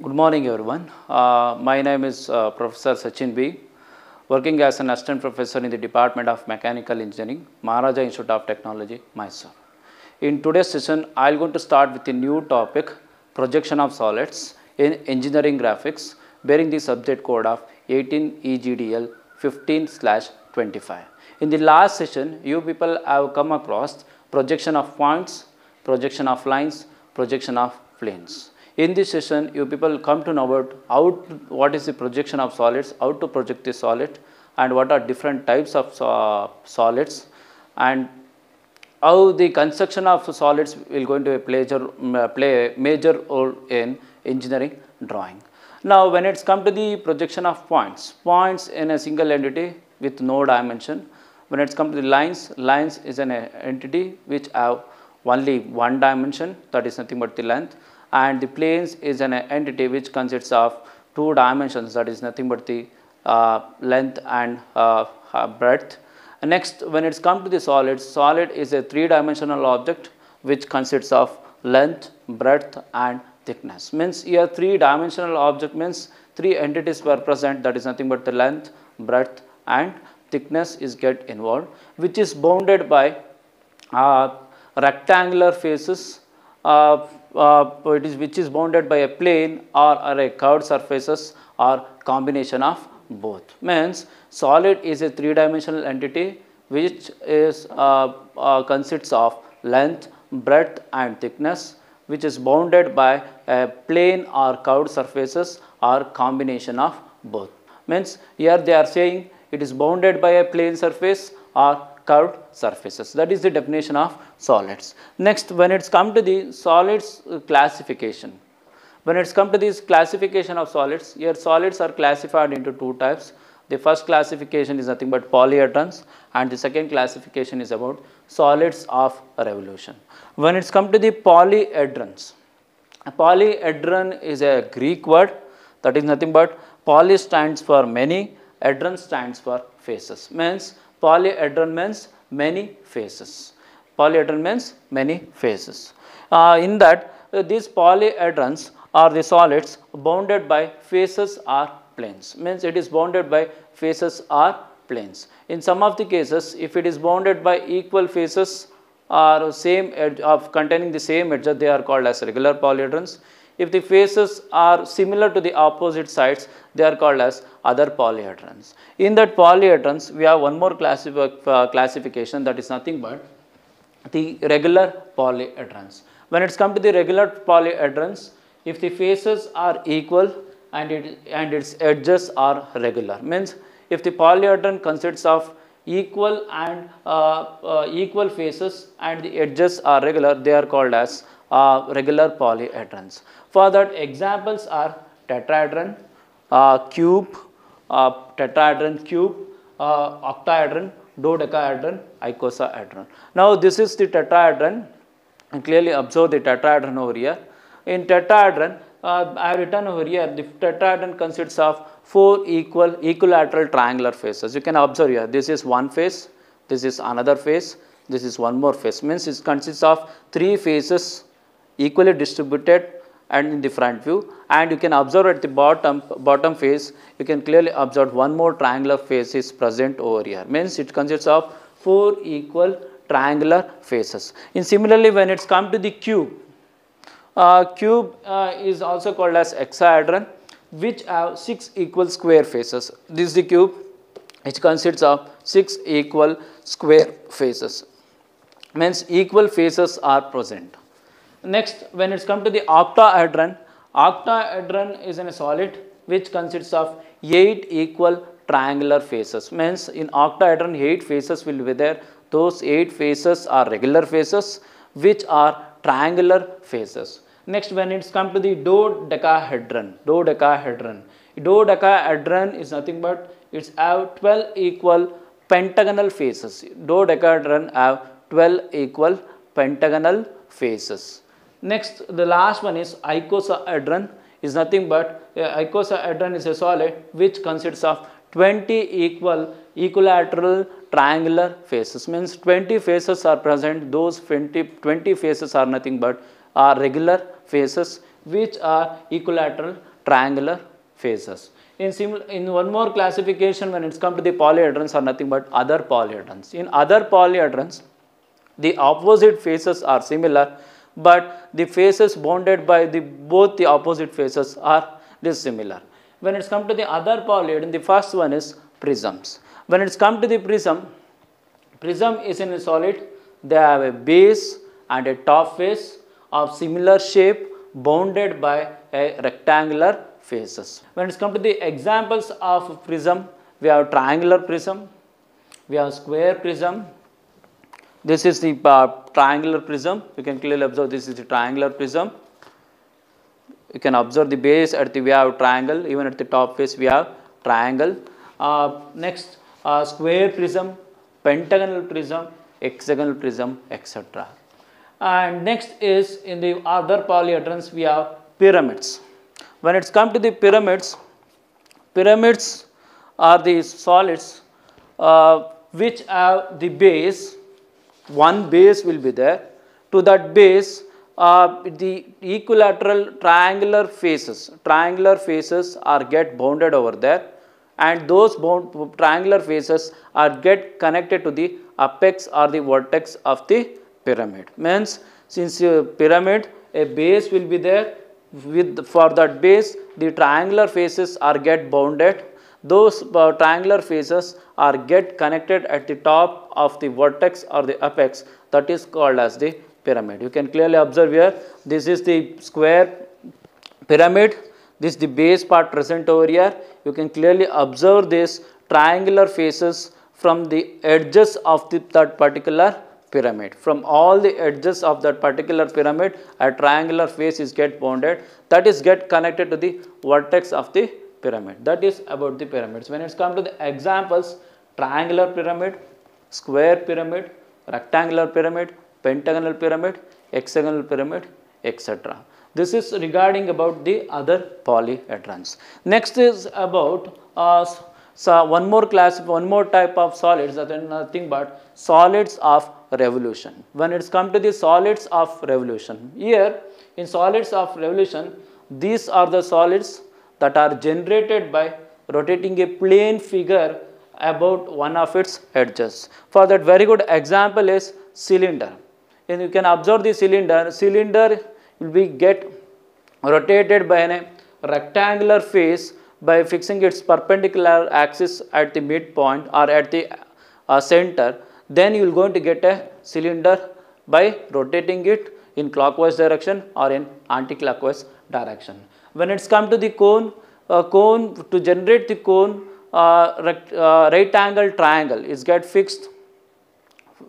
Good morning, everyone. My name is Professor Sachin B, working as an assistant professor in the Department of Mechanical Engineering, Maharaja Institute of Technology, Mysore. In today's session, I am going to start with a new topic, projection of solids in engineering graphics, bearing the subject code of 18 EGDL 15/25. In the last session, you people have come across projection of points, projection of lines, projection of planes. In this session, you people come to know about what is the projection of solids, how to project the solid, and what are different types of solids, and how the construction of solids will going to play a major role in engineering drawing. Now, when it's come to the projection of points in a single entity with no dimension. When it's come to the lines is an entity which have only one dimension, that is nothing but the length, and the planes is an entity which consists of two dimensions, that is nothing but the length and breadth. And next, when it's come to the solid is a three-dimensional object which consists of length, breadth and thickness. Means here three-dimensional object means three entities were present, that is nothing but the length, breadth and thickness is get involved, which is bounded by rectangular faces, which is bounded by a plane or a curved surfaces or combination of both. Means solid is a three-dimensional entity which is consists of length, breadth and thickness, which is bounded by a plane or curved surfaces or combination of both. Means here they are saying it is bounded by a plane surface or curved surfaces. That is the definition of solids. Next, when it's come to the solids classification. When it's come to this classification of solids, here solids are classified into two types. The first classification is nothing but polyhedrons, and the second classification is about solids of revolution. When it's come to the polyhedrons, polyhedron is a Greek word, that is nothing but poly stands for many, hedron stands for faces. Means polyhedron means many faces. Polyhedron means many faces. In that, these polyhedrons are the solids bounded by faces or planes. Means it is bounded by faces or planes. In some of the cases, if it is bounded by equal faces or same edge of containing the same edge, they are called as regular polyhedrons. If the faces are similar to the opposite sides, they are called as other polyhedrons. In that polyhedrons, we have one more classification, that is nothing but the regular polyhedrons. When it's come to the regular polyhedrons, if the faces are equal and its edges are regular, means if the polyhedron consists of equal and equal faces and the edges are regular, they are called as regular polyhedrons. For that, examples are tetrahedron, cube, octahedron, dodecahedron, icosahedron. Now, this is the tetrahedron, and clearly observe the tetrahedron over here. In tetrahedron, I have written over here, the tetrahedron consists of four equilateral triangular faces. You can observe here, this is one face, this is another face, this is one more face. Means it consists of three faces equally distributed and in the front view, and you can observe at the bottom face, you can clearly observe one more triangular face is present over here. Means it consists of four equal triangular faces. And similarly, when it's come to the cube, cube is also called as hexahedron, which have six equal square faces. This is the cube which consists of six equal square faces. Means equal faces are present. Next, when it's come to the octahedron, octahedron is in a solid which consists of 8 equal triangular faces. Means in octahedron 8 faces will be there. Those 8 faces are regular faces which are triangular faces. Next, when it's come to the dodecahedron, dodecahedron is nothing but it's have 12 equal pentagonal faces. Dodecahedron have 12 equal pentagonal faces. Next, the last one is icosahedron, is nothing but icosahedron is a solid which consists of 20 equal equilateral triangular faces. Means 20 faces are present, those 20 faces are nothing but regular faces which are equilateral triangular faces. In one more classification, when it's come to the polyhedrons, are nothing but other polyhedrons. In other polyhedrons, the opposite faces are similar, but the faces bounded by both the opposite faces are dissimilar. When it's come to the other polyhedron, the first one is prisms. When it's come to the prism is in a solid. They have a base and a top face of similar shape bounded by a rectangular faces. When it's come to the examples of prism, we have triangular prism, we have square prism. This is the triangular prism. You can clearly observe this is the triangular prism. You can observe the base at the we have triangle, even at the top face we have triangle. Next, square prism, pentagonal prism, hexagonal prism, etc. And next is in the other polyhedrons we have pyramids. When it's come to the pyramids are the solids which have the base. One base will be there. To that base, the equilateral triangular faces are get bounded over there, and those triangular faces are get connected to the apex or the vertex of the pyramid. Means since pyramid, a base will be there. For that base, the triangular faces are get bounded. Those triangular faces are get connected at the top of the vertex or the apex, that is called as the pyramid. You can clearly observe here, this is the square pyramid, this is the base part present over here. You can clearly observe this triangular faces from the edges of that particular pyramid. From all the edges of that particular pyramid, a triangular face is get bounded, that is get connected to the vertex of the pyramid. That is about the pyramids. When it's come to the examples, triangular pyramid, square pyramid, rectangular pyramid, pentagonal pyramid, hexagonal pyramid, etc. This is regarding about the other polyhedrons. Next is about one more type of solids, that is nothing but solids of revolution. When it's come to the solids of revolution, here in solids of revolution, these are the solids that are generated by rotating a plane figure about one of its edges. For that, very good example is cylinder. And you can observe the cylinder will be get rotated by a rectangular face by fixing its perpendicular axis at the midpoint or at the center. Then you will going to get a cylinder by rotating it in clockwise direction or in anti-clockwise direction. When it's come to the cone, to generate the cone, right angle triangle is get fixed.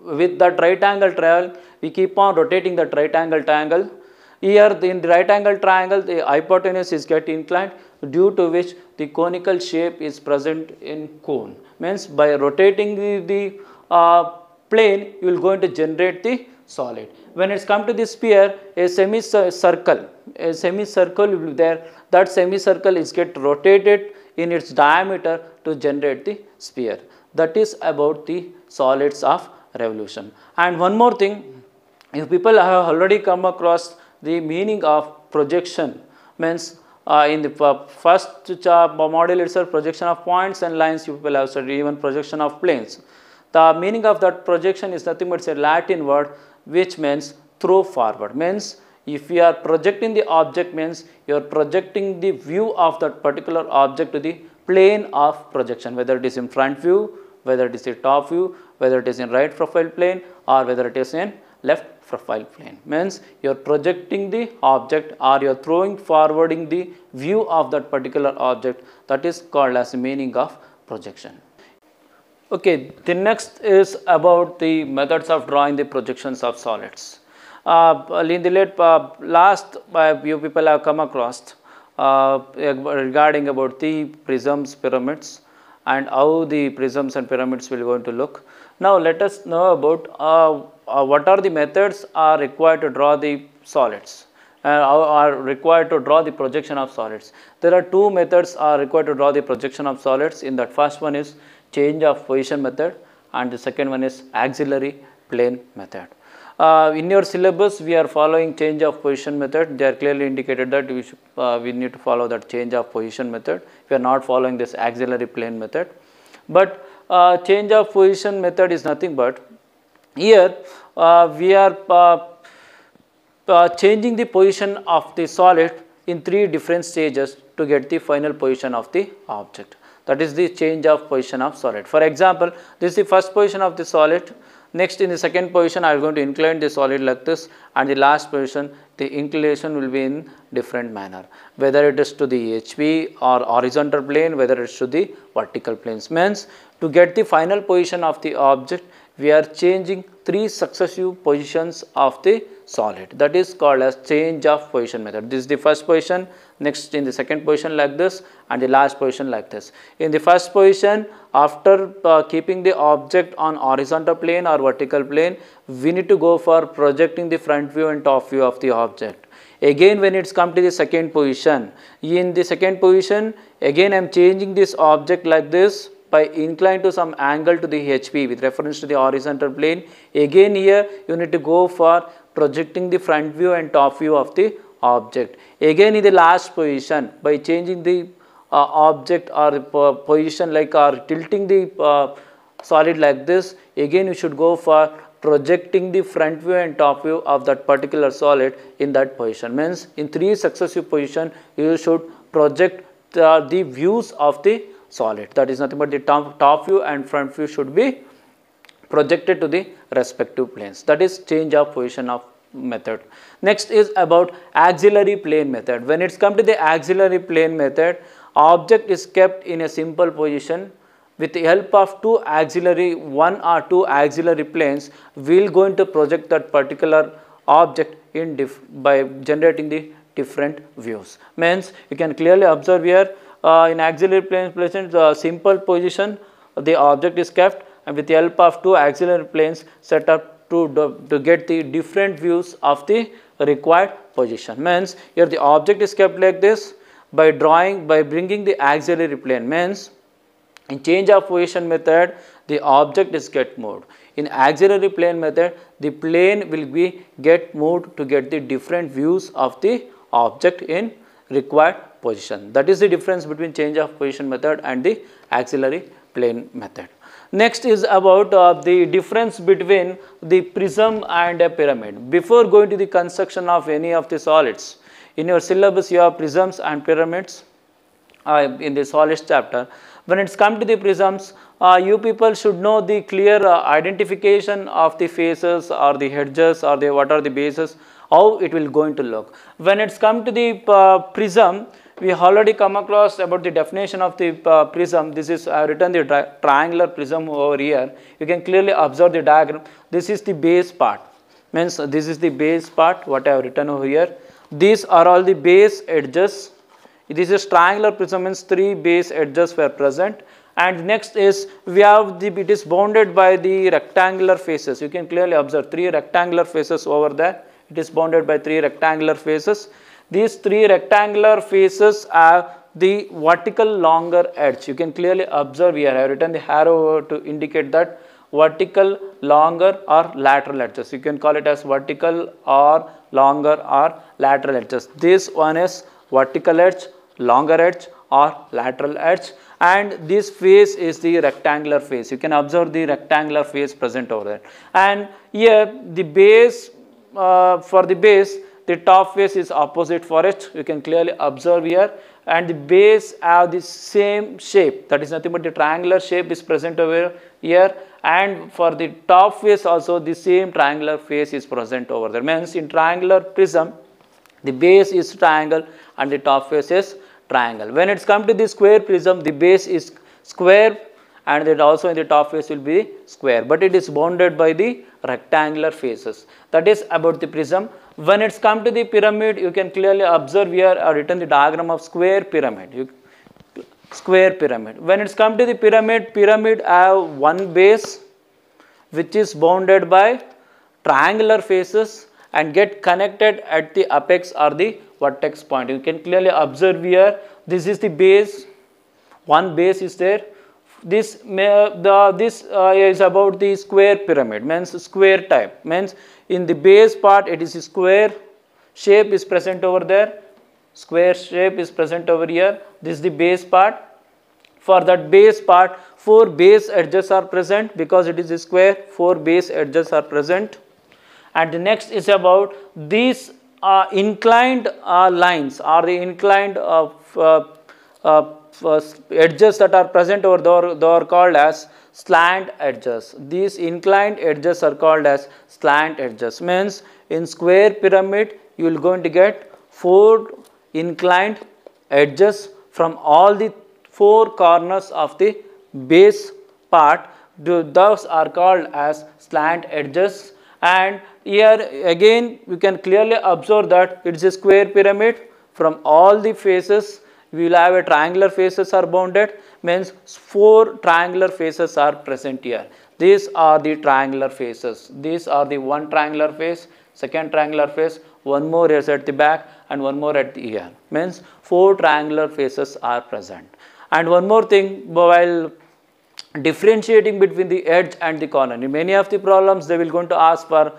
With that right angle triangle, we keep on rotating that right angle triangle. Here in the right angle triangle, the hypotenuse is get inclined, due to which the conical shape is present in cone. Means by rotating the plane, you will going to generate the solid. When it's come to the sphere, a semicircle will be there. That semicircle is get rotated in its diameter to generate the sphere. That is about the solids of revolution. And one more thing, if people have already come across the meaning of projection, means in the first module itself, projection of points and lines, you people have studied, even projection of planes. The meaning of that projection is nothing but a Latin word which means throw forward. Means if you are projecting the object, means you are projecting the view of that particular object to the plane of projection, whether it is in front view, whether it is in top view, whether it is in right profile plane, or whether it is in left profile plane. Means you are projecting the object or you are throwing forwarding the view of that particular object. That is called as the meaning of projection. Okay, the next is about the methods of drawing the projections of solids. In the last you people have come across regarding about the prisms, pyramids, and how the prisms and pyramids will going to look. Now let us know about what are the methods are required to draw the solids, are required to draw the projection of solids. There are two methods are required to draw the projection of solids. In that, first one is change of position method and the second one is auxiliary plane method. in your syllabus we are following change of position method. They are clearly indicated that we need to follow that change of position method. We are not following this auxiliary plane method. But change of position method is nothing but here we are changing the position of the solid in 3 different stages to get the final position of the object. That is the change of position of solid. For example, this is the first position of the solid. Next, in the second position, I am going to incline the solid like this, and the last position, the inclination will be in different manner, whether it is to the HP or horizontal plane, whether it is to the vertical planes. Means to get the final position of the object, we are changing 3 successive positions of the solid. That is called as change of position method. This is the first position, next in the second position like this, and the last position like this. In the first position, after keeping the object on horizontal plane or vertical plane, we need to go for projecting the front view and top view of the object. Again, when it's come to the second position, in the second position, again I am changing this object like this by incline to some angle to the HP with reference to the horizontal plane. Again here you need to go for projecting the front view and top view of the object. Again in the last position, by changing the object or position like or tilting the solid like this, again you should go for projecting the front view and top view of that particular solid in that position. Means in 3 successive positions you should project the views of the solid. That is nothing but the top view and front view should be projected to the respective planes. That is change of position of method. Next is about auxiliary plane method. When it's come to the auxiliary plane method, object is kept in a simple position. With the help of one or two auxiliary planes, we will going to project that particular object in by generating the different views. Means you can clearly observe here in auxiliary plane present the simple position, the object is kept, and with the help of 2 auxiliary planes set up to get the different views of the required position. Means here the object is kept like this by bringing the auxiliary plane. Means in change of position method, the object is get moved. In auxiliary plane method, the plane will be get moved to get the different views of the object in required position. That is the difference between change of position method and the auxiliary plane method. Next is about the difference between the prism and a pyramid. Before going to the construction of any of the solids, in your syllabus you have prisms and pyramids in the solids chapter. When it's come to the prisms, you people should know the clear identification of the faces or the edges or the what are the bases, how it will going to look. When it's come to the prism, we already come across about the definition of the prism. This is I have written the triangular prism over here. You can clearly observe the diagram. This is the base part. Means this is the base part what I have written over here. These are all the base edges. This is triangular prism, means 3 base edges were present. And next is we have it is bounded by the rectangular faces. You can clearly observe 3 rectangular faces over there. It is bounded by 3 rectangular faces. These 3 rectangular faces are the vertical longer edge. You can clearly observe here. I have written the arrow to indicate that vertical longer or lateral edges. You can call it as vertical or longer or lateral edges. This one is vertical edge, longer edge or lateral edge, and this face is the rectangular face. You can observe the rectangular face present over there. And here the base, for the base, the top face is opposite for it. You can clearly observe here, and the base have the same shape. That is nothing but the triangular shape is present over here, and for the top face also the same triangular face is present over there. Means in triangular prism, the base is triangle and the top face is triangle. When it's come to the square prism, the base is square and then also in the top face will be square, but it is bounded by the rectangular faces. That is about the prism. When it's come to the pyramid, you can clearly observe here I have written the diagram of square pyramid. Square pyramid. When it's come to the pyramid, pyramid have one base which is bounded by triangular faces and get connected at the apex or the vertex point. You can clearly observe here, this is the base, one base is there, this is about the square pyramid, means square type, means in the base part it is square shape is present over there, square shape is present over here. This is the base part. For that base part, 4 base edges are present because it is a square. 4 base edges are present. And the next is about these inclined lines or the inclined edges that are present over there, they are called as slant edges. These inclined edges are called as slant edges. Means in square pyramid you will going to get 4 inclined edges from all the 4 corners of the base part. Those are called as slant edges. And here again you can clearly observe that it is a square pyramid. From all the faces we will have a triangular faces are bounded, means 4 triangular faces are present here. These are the triangular faces. These are the one triangular face, second triangular face, one more is at the back and one more at the ear. Means 4 triangular faces are present. And one more thing, while differentiating between the edge and the corner, in many of the problems they will going to ask for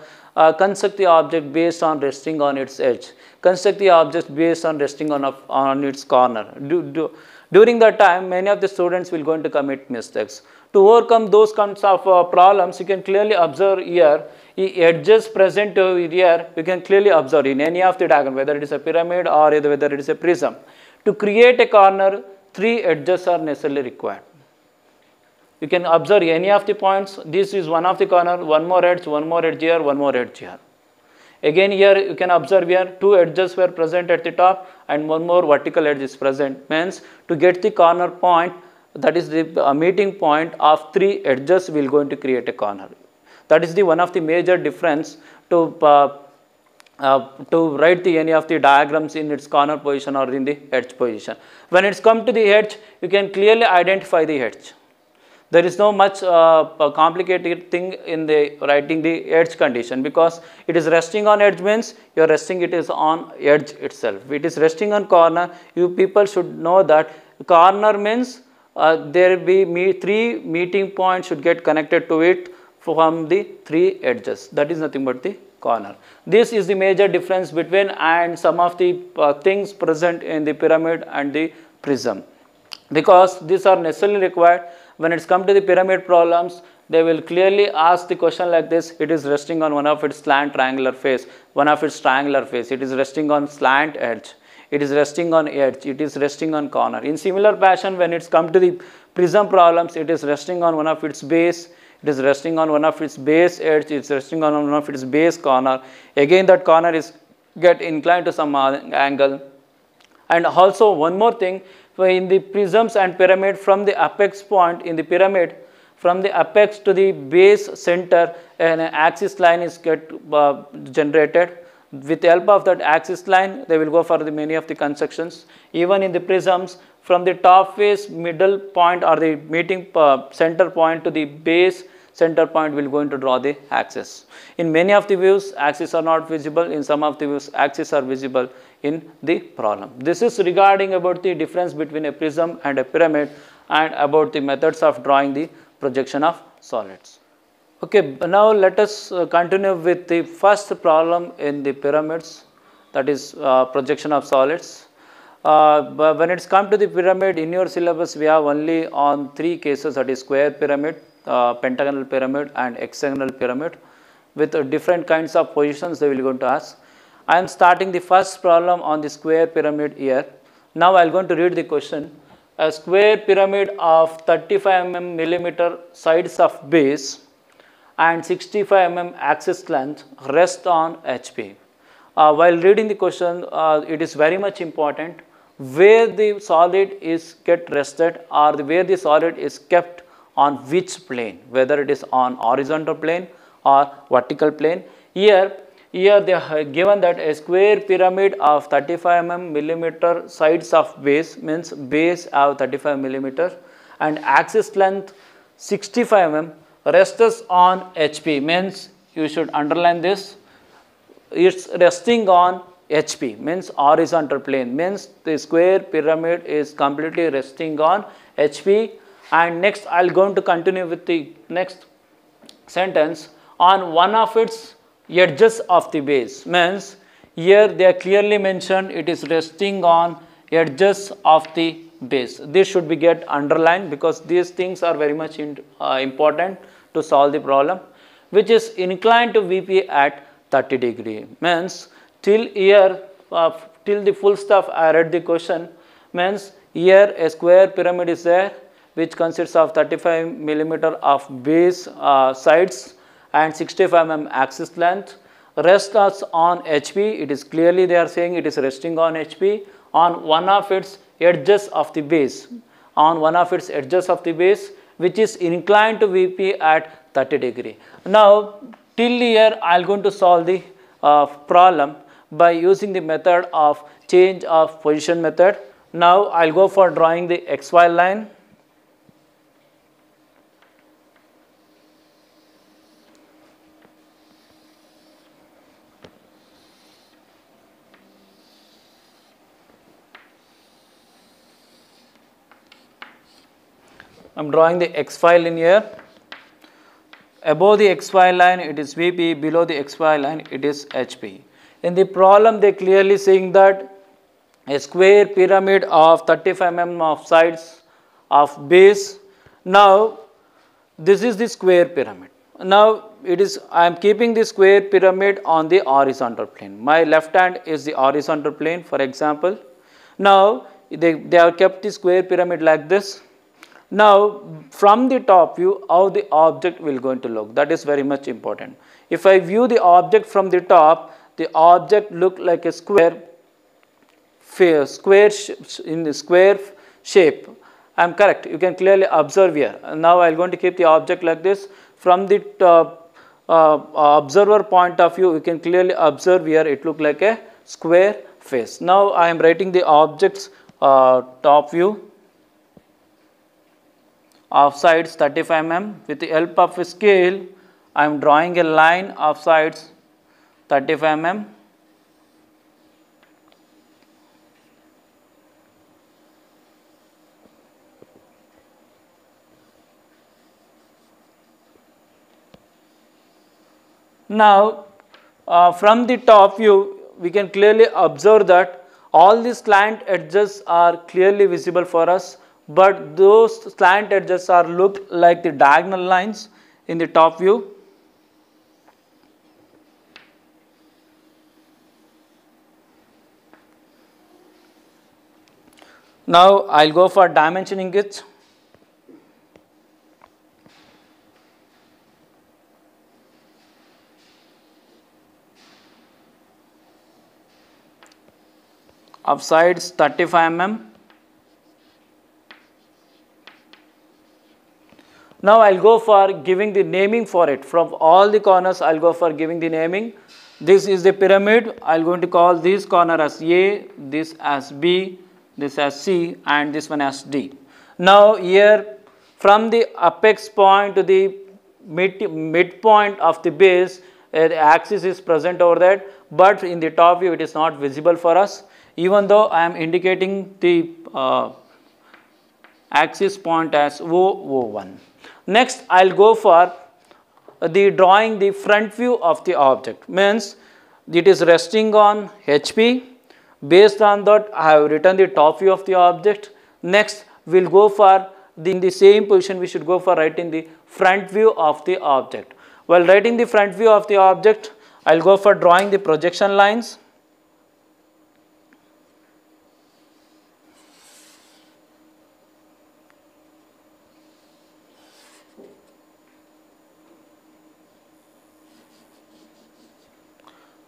construct the object based on resting on its edge, construct the object based on resting on its corner. During that time many of the students will going to commit mistakes. To overcome those kinds of problems, you can clearly observe here the edges present here. You can clearly observe in any of the diagram, whether it is a pyramid or whether it is a prism. To create a corner, 3 edges are necessarily required. You can observe any of the points. This is one of the corner, one more edge here, one more edge here. Again here you can observe here 2 edges were present at the top and one more vertical edge is present. Means to get the corner point, that is the meeting point of 3 edges, we will going to create a corner. That is the one of the major difference to write any of the diagrams in its corner position or in the edge position. When it's come to the edge, you can clearly identify the edge. There is no much complicated thing in the writing the edge condition, because it is resting on edge means you are resting it is on edge itself. If it is resting on corner, you people should know that corner means there will be 3 meeting points should get connected to it from the 3 edges. That is nothing but the corner. This is the major difference between and some of the things present in the pyramid and the prism, because these are necessarily required. When it's come to the pyramid problems, they will clearly ask the question like this: it is resting on one of its slant triangular face, one of its triangular face, it is resting on slant edge, it is resting on edge, it is resting on corner. In similar fashion, when it's come to the prism problems, it is resting on one of its base, it is resting on one of its base edge, it is resting on one of its base corner. Again that corner is get inclined to some angle. And also one more thing, in the prisms and pyramid, from the apex point in the pyramid, from the apex to the base center, an axis line is generated. With the help of that axis line, they will go for the many of the constructions. Even in the prisms, from the top face middle point or the meeting center point to the base center point, we will going to draw the axis. In many of the views, axes are not visible. In some of the views, axes are visible in the problem. This is regarding about the difference between a prism and a pyramid and about the methods of drawing the projection of solids. Okay, now let us continue with the first problem in the pyramids, that is projection of solids. But when it's come to the pyramid, in your syllabus we have only on 3 cases, that is square pyramid, pentagonal pyramid and hexagonal pyramid, with different kinds of positions they will going to ask. I am starting the first problem on the square pyramid here. Now I am going to read the question. A square pyramid of 35 mm sides of base and 65 mm axis length rest on HP. While reading the question, it is very much important where the solid is get rested or where the solid is kept on which plane, whether it is on horizontal plane or vertical plane. Here they have given that a square pyramid of 35 mm sides of base, means base of 35 mm and axis length 65 mm rests on HP, means you should underline this, it's resting on HP, means horizontal plane, means the square pyramid is completely resting on HP And next I'll going to continue with the next sentence. On one of its edges of the base, means here they are clearly mentioned it is resting on edges of the base. This should be get underlined because these things are very much important to solve the problem, which is inclined to VP at 30 degree. Means till here, till the full stuff I read the question, means here a square pyramid is there which consists of 35 millimeter of base sides and 65 mm axis length. Rest us on HP. It is clearly they are saying it is resting on HP on one of its edges of the base, which is inclined to VP at 30 degree. Now till here I am going to solve the problem by using the method of change of position method. Now I will go for drawing the XY line. I am drawing the XY line here. Above the XY line it is VP, below the XY line it is HP. In the problem they clearly saying that a square pyramid of 35 mm of sides of base. Now this is the square pyramid. Now it is I am keeping the square pyramid on the horizontal plane. My left hand is the horizontal plane, for example. Now they have kept the square pyramid like this. Now from the top view how the object will going to look, that is very much important. If I view the object from the top, the object look like a square in the square shape. I am correct, you can clearly observe here. Now I am going to keep the object like this. From the observer point of view, you can clearly observe here it look like a square face. Now I am writing the object's top view of sides 35 mm. With the help of a scale, I am drawing a line of sides 35 mm. Now from the top view, we can clearly observe that all these slant edges are clearly visible for us, but those slant edges are look like the diagonal lines in the top view. Now I will go for dimensioning it. Of sides 35 mm. Now I will go for giving the naming for it. From all the corners I will go for giving the naming. This is the pyramid. I am going to call this corner as A, this as B, this as C, and this one as D. Now here from the apex point to the midpoint of the base, the axis is present over that, but in the top view it is not visible for us, even though I am indicating the axis point as O1. Next I will go for the drawing the front view of the object, means it is resting on HP. Based on that I have written the top view of the object. Next we will go for in the same position we should go for writing the front view of the object. While writing the front view of the object, I will go for drawing the projection lines.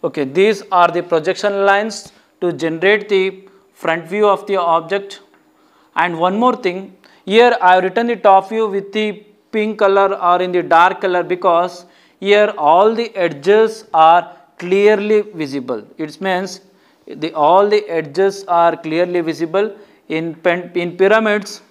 Okay, these are the projection lines to generate the front view of the object. And one more thing, here I have written the top view with the pink color or in the dark color because here all the edges are clearly visible. It means all the edges are clearly visible. In pyramids,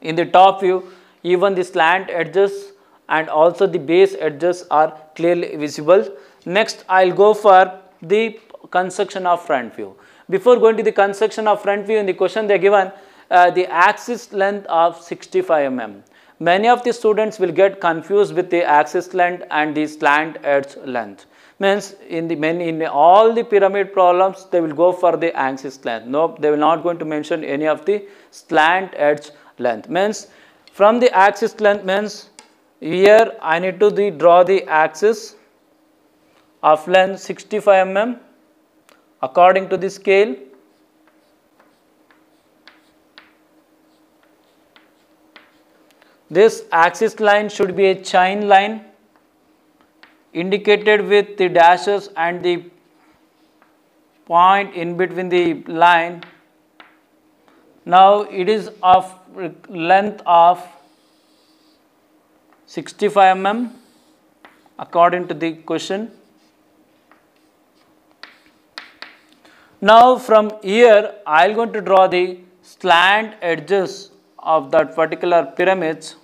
in the top view, even the slant edges and also the base edges are clearly visible. Next I will go for the construction of front view. Before going to the construction of front view, in the question they are given the axis length of 65 mm. Many of the students will get confused with the axis length and the slant edge length. Means in all the pyramid problems they will go for the axis length. No, they will not going to mention any of the slant edge length. Means from the axis length means here I need to draw the axis of length 65 mm according to the scale. This axis line should be a chain line indicated with the dashes and the point in between the line. Now it is of length of 65 mm according to the question. Now from here I am going to draw the slant edges of that particular pyramids.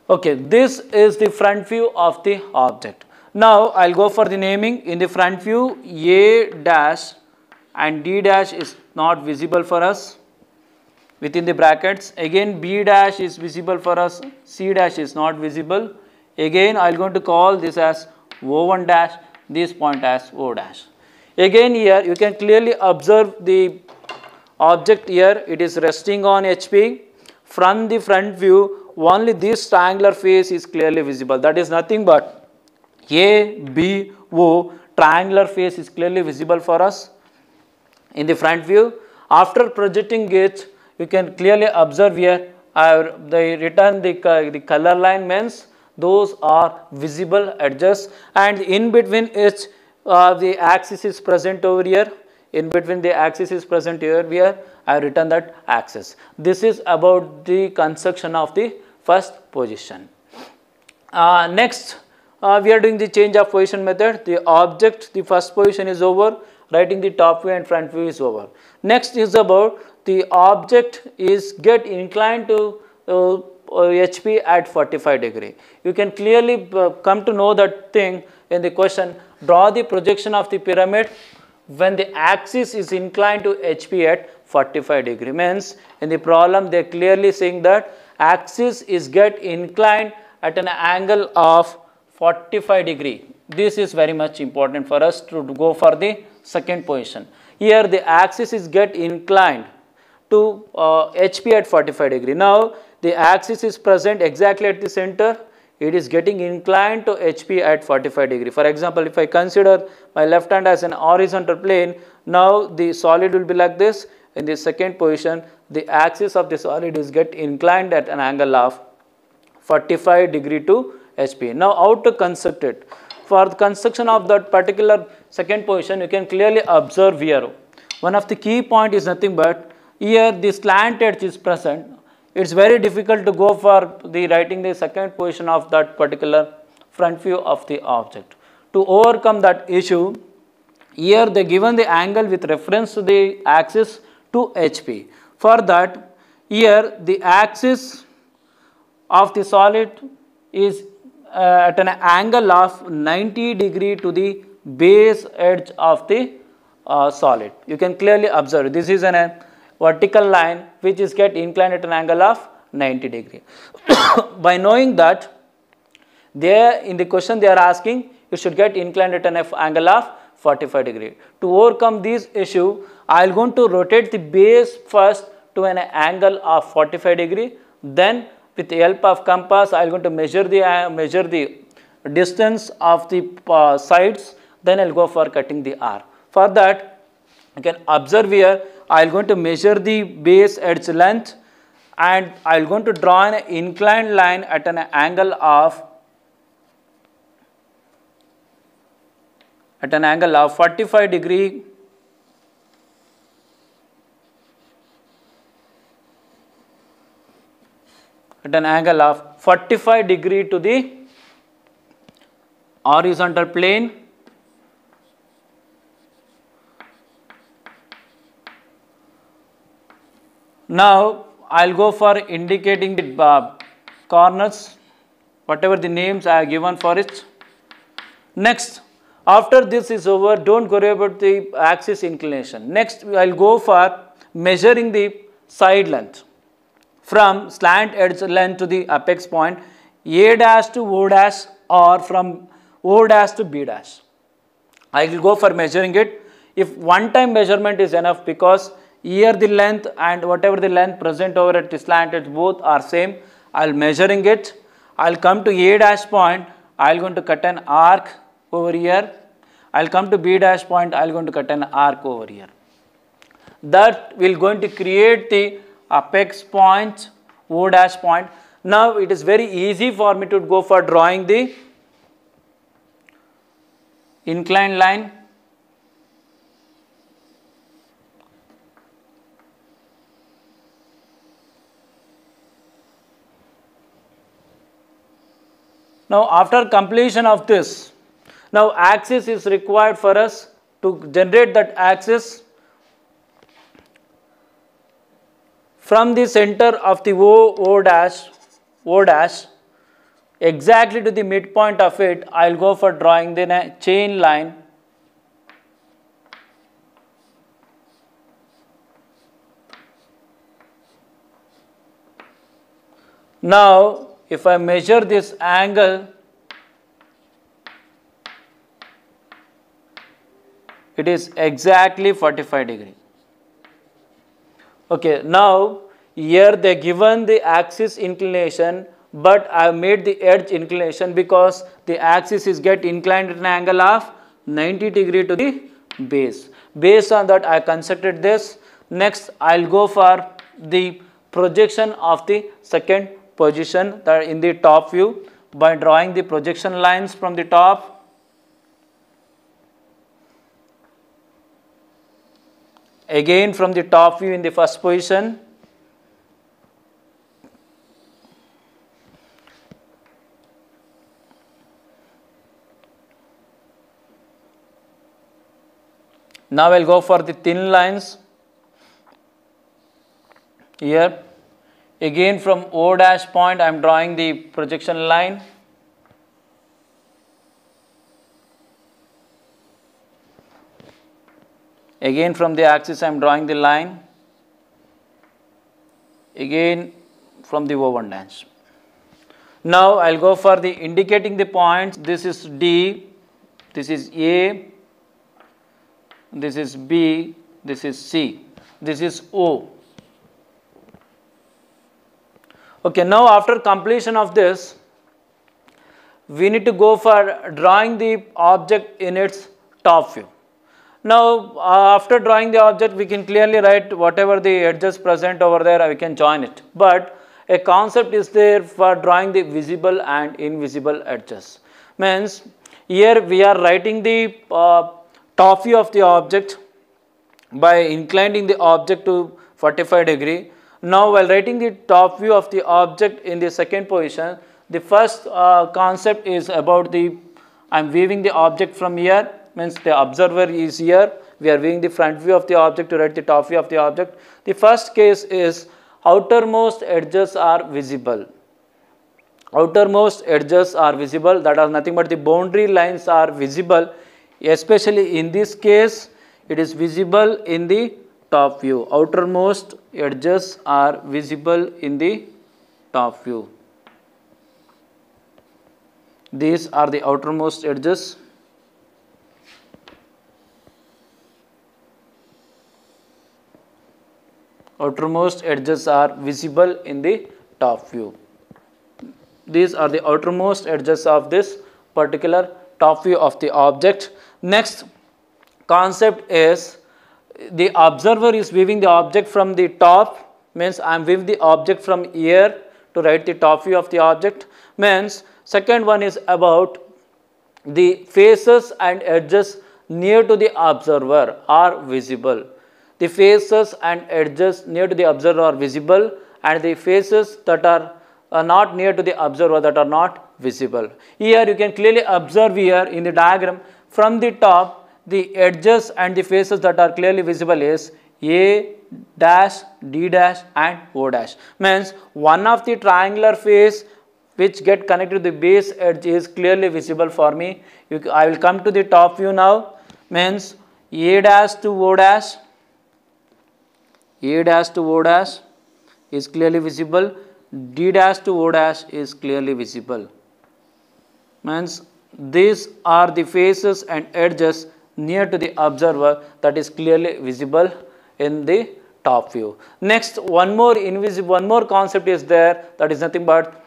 Okay, this is the front view of the object. Now I'll go for the naming. In the front view, A dash and D dash is not visible for us within the brackets. Again B dash is visible for us, C dash is not visible. Again I am going to call this as O1 dash, this point as O dash. Again here you can clearly observe the object here, it is resting on HP. From the front view only this triangular face is clearly visible, that is nothing but A, B, O triangular face is clearly visible for us in the front view. After projecting it, you can clearly observe here they written the color line means those are visible edges, and in between it the axis is present over here. In between the axis is present here, I have written that axis. This is about the construction of the first position. Next we are doing the change of position method. The object, the first position is over, writing the top view and front view is over. Next is about the object is get inclined to HP at 45 degree. You can clearly come to know that thing in the question. Draw the projection of the pyramid when the axis is inclined to HP at 45 degree. Means in the problem they are clearly saying that axis is get inclined at an angle of 45 degree. This is very much important for us to go for the second position. Here the axis is get inclined to HP at 45 degree. Now the axis is present exactly at the center, it is getting inclined to HP at 45 degree. For example, if I consider my left hand as an horizontal plane, now the solid will be like this. In the second position, the axis of the solid is get inclined at an angle of 45 degree to HP. Now how to construct it? For the construction of that particular second position, you can clearly observe here. One of the key point is nothing but here the slant edge is present. It's very difficult to go for the writing the second position of that particular front view of the object. To overcome that issue, here they given the angle with reference to the axis to HP. For that, here the axis of the solid is at an angle of 90 degree to the base edge of the solid. You can clearly observe this is a vertical line which is get inclined at an angle of 90 degree. By knowing that, there in the question they are asking you should get inclined at an angle of 45 degree. To overcome this issue, I am going to rotate the base first to an angle of 45 degree. Then with the help of compass, I am going to measure the distance of the sides. Then I will go for cutting the R. For that, you can observe here, I am going to measure the base edge length and I am going to draw an inclined line at an angle of 45 degree to the horizontal plane. Now I will go for indicating the corners whatever the names I have given for it. Next, after this is over, don't worry about the axis inclination. Next, I will go for measuring the side length from slant edge length to the apex point A dash to O dash or from O dash to B dash. I will go for measuring it. If one time measurement is enough, because here the length and whatever the length present over at the slant edge both are same, I will measuring it. I will come to A dash point, I will going to cut an arc over here. I will come to B dash point, I will going to cut an arc over here. That will going to create the apex point, O dash point. Now it is very easy for me to go for drawing the inclined line. Now after completion of this, now axis is required for us to generate that axis from the center of the O dash exactly to the midpoint of it. I will go for drawing the chain line. Now if I measure this angle, it is exactly 45 degree. Okay, now here they given the axis inclination, but I have made the edge inclination because the axis is get inclined at an angle of 90 degree to the base. Based on that, I constructed this. Next, I will go for the projection of the second position, that in the top view, by drawing the projection lines from the top. Again from the top view in the first position. Now I will go for the thin lines here. Again from O dash point I am drawing the projection line. Again from the axis I am drawing the line. Again from the O1 dash. Now I will go for the indicating the points. This is D, this is A, this is B, this is C, this is O. Okay, now after completion of this, we need to go for drawing the object in its top view. Now after drawing the object, we can clearly write whatever the edges present over there, we can join it. But a concept is there for drawing the visible and invisible edges. Means here we are writing the top view of the object by inclining the object to 45 degree. Now while writing the top view of the object in the second position, the first concept is about the, I am viewing the object from here, means the observer is here, we are viewing the front view of the object to write the top view of the object. The first case is outermost edges are visible. Outermost edges are visible, that are nothing but the boundary lines are visible, especially in this case it is visible in the top view. Outermost edges are visible in the top view. These are the outermost edges. Outermost edges are visible in the top view. These are the outermost edges of this particular top view of the object. Next concept is the observer is viewing the object from the top, means I am viewing the object from here to write the top view of the object. Means second one is about the faces and edges near to the observer are visible. The faces and edges near to the observer are visible, and the faces that are not near to the observer, that are not visible. Here you can clearly observe here in the diagram from the top, the edges and the faces that are clearly visible is A dash, D dash and O dash. Means one of the triangular face which get connected to the base edge is clearly visible for me. I will come to the top view now. Means A dash to O dash, A dash to O dash is clearly visible, D dash to O dash is clearly visible. Means these are the faces and edges near to the observer that is clearly visible in the top view. Next, one more concept is there, that is nothing but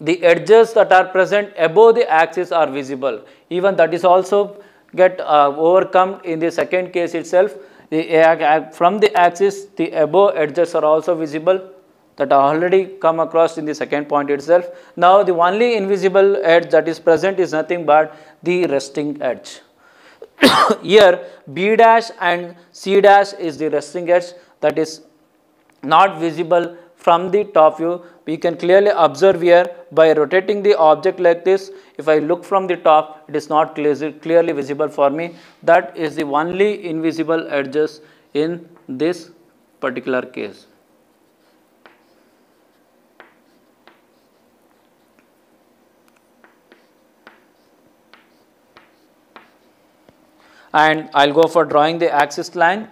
the edges that are present above the axis are visible. Even that is also get overcome in the second case itself. From the axis, the above edges are also visible, that are already come across in the second point itself. Now, the only invisible edge that is present is nothing but the resting edge. Here B dash and C dash is the resting edge that is not visible from the top view. We can clearly observe here by rotating the object like this. If I look from the top, it is not clearly visible for me. That is the only invisible edges in this particular case. And I will go for drawing the axis line.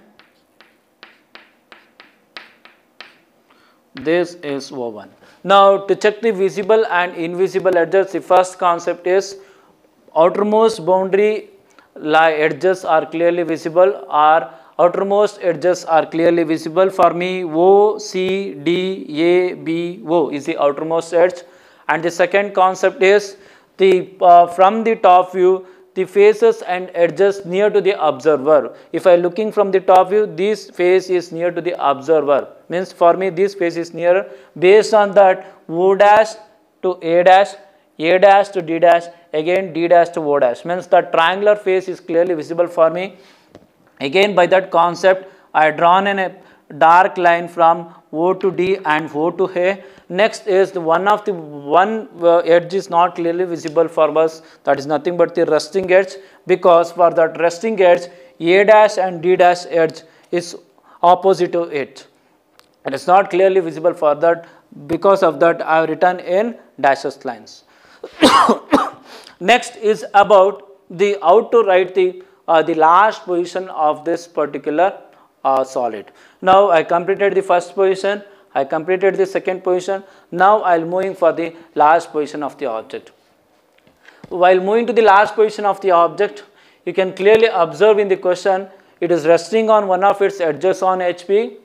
This is O1. Now, to check the visible and invisible edges, the first concept is outermost boundary edges are clearly visible, or outermost edges are clearly visible. For me, O, C, D, A, B, O is the outermost edge. And the second concept is the from the top view, the faces and edges near to the observer. If I looking from the top view, this face is near to the observer. Means for me this face is nearer. Based on that, O dash to A dash to D dash, again D dash to O dash. Means the triangular face is clearly visible for me. Again by that concept, I have drawn in a dark line from O to D and O to A. Next is the one edge is not clearly visible for us, that is nothing but the resting edge, because for that resting edge A dash and D dash edge is opposite to it. It is not clearly visible for that, because of that I have written in dashes lines. Next is about the how to write the last position of this particular solid. Now I completed the first position, I completed the second position. Now I will moving for the last position of the object. While moving to the last position of the object, you can clearly observe in the question, it is resting on one of its edges on HB.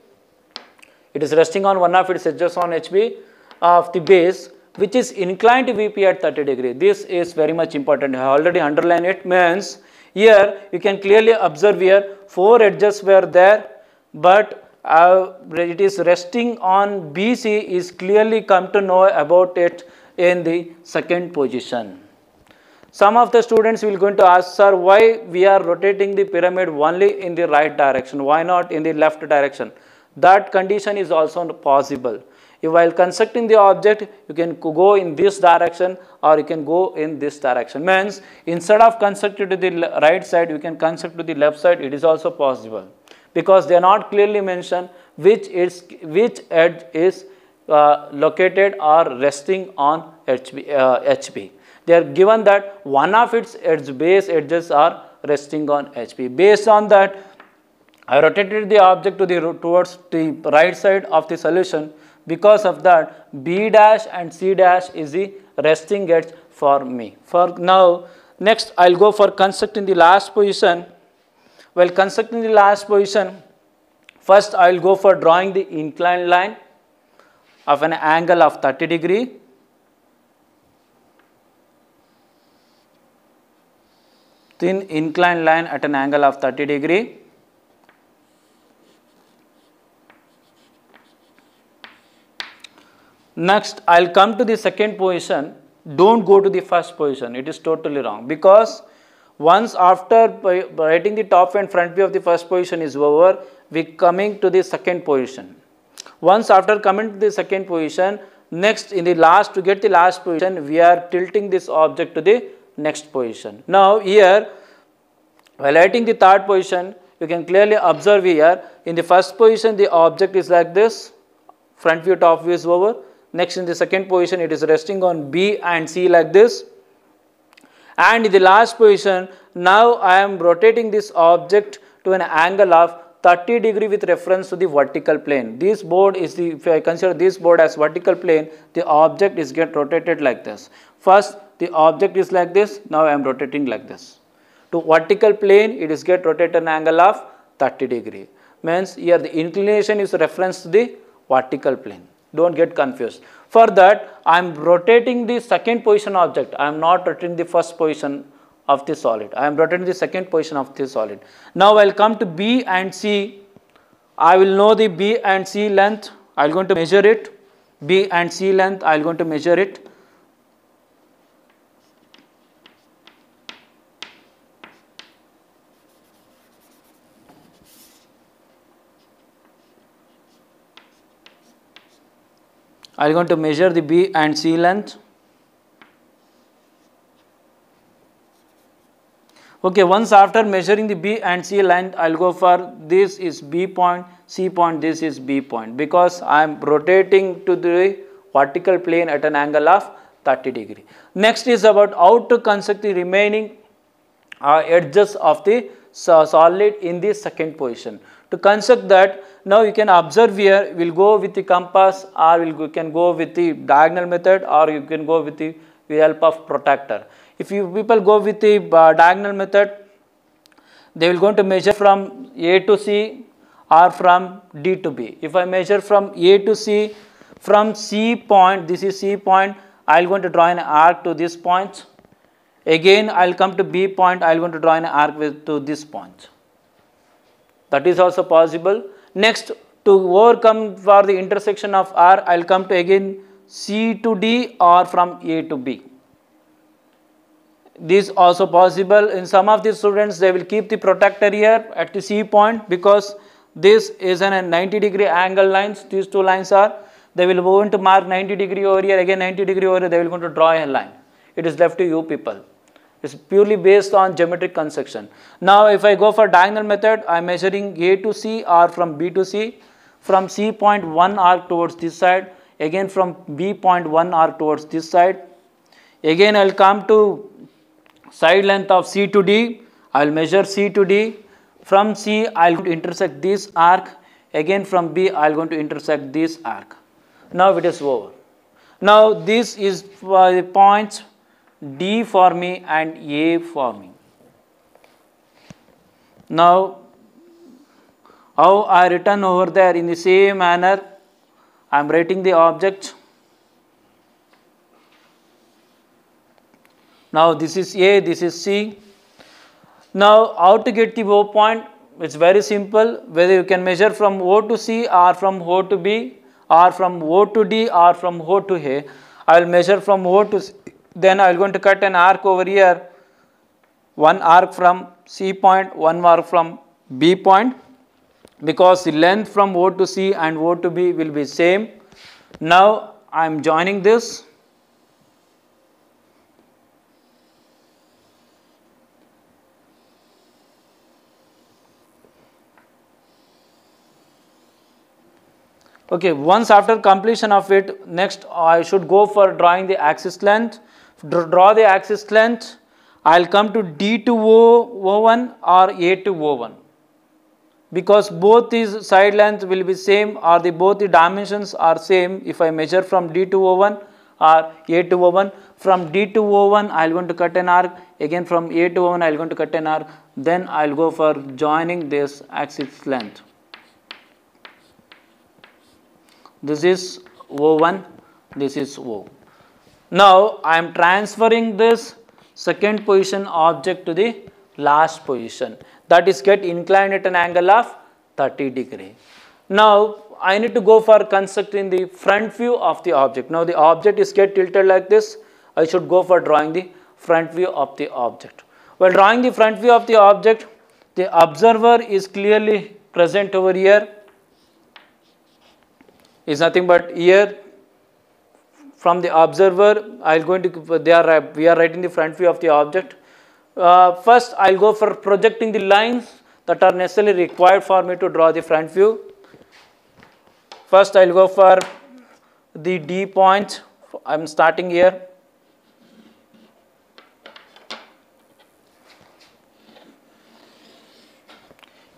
It is resting on one of its edges on HB of the base, which is inclined to VP at 30 degree. This is very much important. I already underlined it. Means here you can clearly observe here 4 edges were there, but it is resting on BC is clearly come to know about it in the second position. Some of the students will going to ask, sir, why we are rotating the pyramid only in the right direction? Why not in the left direction? That condition is also possible. If while constructing the object, you can go in this direction or you can go in this direction. Means instead of constructing to the right side, you can construct to the left side. It is also possible, because they are not clearly mentioned which edge is located or resting on HB. They are given that one of its base edges are resting on HB. Based on that, I rotated the object to towards the right side of the solution. Because of that, B dash and C dash is the resting edge for me. For now, next I will go for constructing the last position. While constructing the last position, first I will go for drawing the inclined line of an angle of 30 degree. Thin inclined line at an angle of 30 degree. Next, I will come to the second position. Don't go to the first position. It is totally wrong, because once after writing the top and front view of the first position is over, we coming to the second position. Once after coming to the second position, next in the last, to get the last position, we are tilting this object to the next position. Now here, while writing the third position, you can clearly observe here, in the first position the object is like this, front view, top view is over. Next, in the second position, it is resting on B and C like this. And in the last position, now I am rotating this object to an angle of 30 degree with reference to the vertical plane. This board is the, if I consider this board as vertical plane, the object is get rotated like this. First, the object is like this, now I am rotating like this. To vertical plane, it is get rotated an angle of 30 degree. Means here the inclination is reference to the vertical plane. Don't get confused. For that, I am rotating the second position object. I am not rotating the first position of the solid. I am rotating the second position of the solid. Now I will come to B and C. I will know the B and C length. I am going to measure it. B and C length, I am going to measure it. I am going to measure the B and C length. Okay, once after measuring the B and C length, I will go for this is B point, C point, this is B point, because I am rotating to the vertical plane at an angle of 30 degree. Next is about how to construct the remaining edges of the solid in the second position. To construct that, now you can observe here, we will go with the compass, or you can go with the diagonal method, or you can go with the help of protractor. If you people go with the diagonal method, they will going to measure from A to C or from D to B. If I measure from A to C, from C point, this is C point, I will going to draw an arc to this point. Again, I will come to B point, I will going to draw an arc to this point. That is also possible. Next, to overcome for the intersection of R, I will come to again C to D or from A to B. This also possible. In some of the students, they will keep the protractor here at the C point, because this is a 90 degree angle lines. These two lines are, they will go into mark 90 degree over here, again 90 degree over here, they will going to draw a line. It is left to you people. It's purely based on geometric construction. Now, if I go for diagonal method, I am measuring A to C or from B to C. From C point, one arc towards this side. Again from B point, one arc towards this side. Again, I will come to side length of C to D. I will measure C to D. From C, I will intersect this arc. Again from B, I will going to intersect this arc. Now it is over. Now this is for the points D for me and A for me. Now, how I written over there in the same manner, I am writing the object. Now this is A, this is C. Now how to get the O point? It's very simple. Whether you can measure from O to C or from O to B or from O to D or from O to A. I will measure from O to C. Then I will going to cut an arc over here. One arc from C point, one arc from B point, because the length from O to C and O to B will be same. Now I am joining this. Okay, once after completion of it, next I should go for drawing the axis length. To draw the axis length, I will come to D to O1 or A to O1, because both these side lengths will be same, or both the dimensions are same. If I measure from D to O1 or A to O1, from D to O1 I will going to cut an arc, again from A to O1 I will going to cut an arc, then I will go for joining this axis length. This is O1, this is O. Now I am transferring this second position object to the last position, that is get inclined at an angle of 30 degree. Now I need to go for constructing the front view of the object. Now the object is get tilted like this, I should go for drawing the front view of the object. While drawing the front view of the object, the observer is clearly present over here. Is nothing but here. From the observer, I will going to we are writing the front view of the object. First, I will go for projecting the lines that are necessarily required for me to draw the front view. First, I will go for the D point. I am starting here.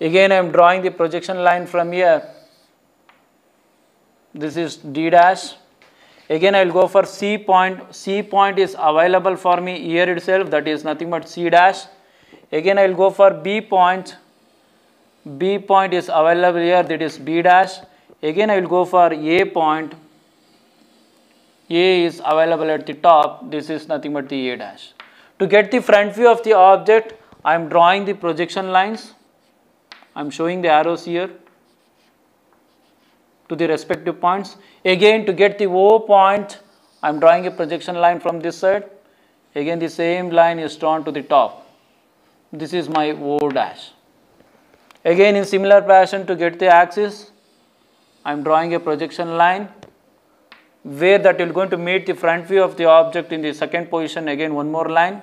Again I am drawing the projection line from here. This is D dash. Again I will go for C point. C point is available for me here itself, that is nothing but C dash. Again I will go for B point. B point is available here, that is B dash. Again I will go for A point. A is available at the top, this is nothing but the A dash. To get the front view of the object, I am drawing the projection lines. I am showing the arrows here to the respective points. Again to get the O point, I am drawing a projection line from this side. Again the same line is drawn to the top. This is my O dash. Again in similar fashion, to get the axis, I am drawing a projection line where that is going to meet the front view of the object in the second position. Again one more line.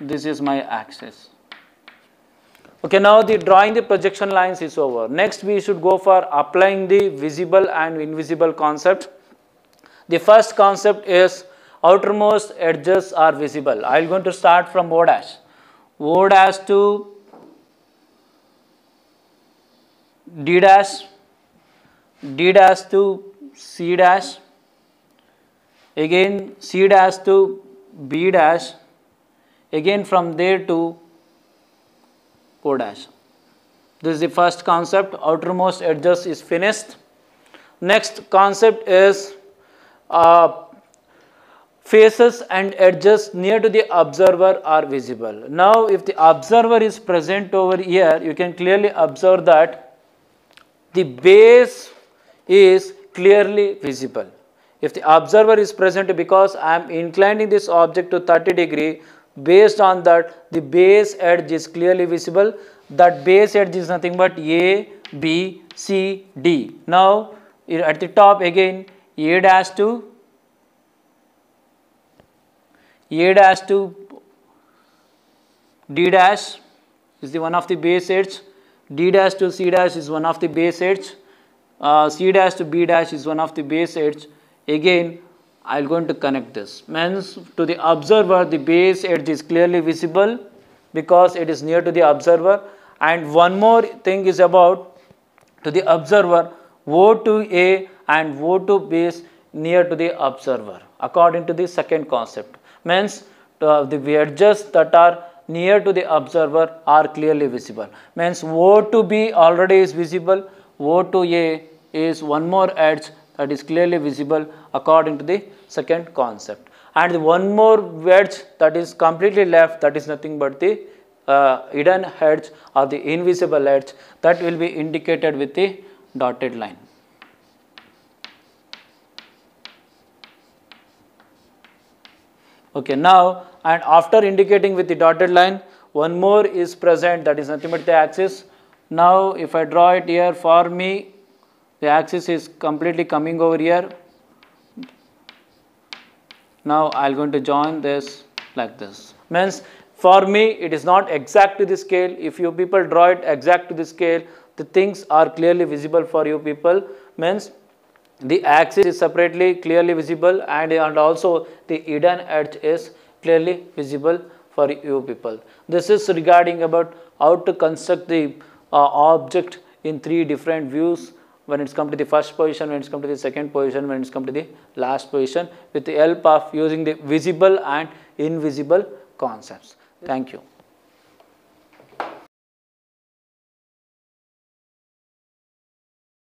This is my axis. Okay, now the drawing the projection lines is over. Next we should go for applying the visible and invisible concept. The first concept is outermost edges are visible. I am going to start from O dash. O dash to D dash, D dash to C dash, again C dash to B dash, again from there to O dash. This is the first concept, outermost edges is finished. Next concept is faces and edges near to the observer are visible. Now if the observer is present over here, you can clearly observe that the base is clearly visible. If the observer is present, because I am inclining this object to 30 degree, based on that the base edge is clearly visible. That base edge is nothing but A, B, C, D. Now at the top again A dash to D dash is the one of the base edge. D dash to C dash is one of the base edge. C dash to B dash is one of the base edge. Again I am going to connect this. Means to the observer the base edge is clearly visible because it is near to the observer. And one more thing is about to the observer, O to A and O to base near to the observer according to the second concept. Means the edges that are near to the observer are clearly visible. Means O to B already is visible, O to A is one more edge that is clearly visible according to the second concept. And the one more edge that is completely left, that is nothing but the hidden edge or the invisible edge, that will be indicated with the dotted line. Okay, now and after indicating with the dotted line, one more is present, that is nothing but the axis. Now if I draw it here, for me the axis is completely coming over here. Now I am going to join this like this. Means for me it is not exact to the scale. If you people draw it exact to the scale, the things are clearly visible for you people. Means the axis is separately clearly visible, and also the hidden edge is clearly visible for you people. This is regarding about how to construct the object in three different views when it's come to the first position, when it's come to the second position, when it's come to the last position, with the help of using the visible and invisible concepts. Thank you.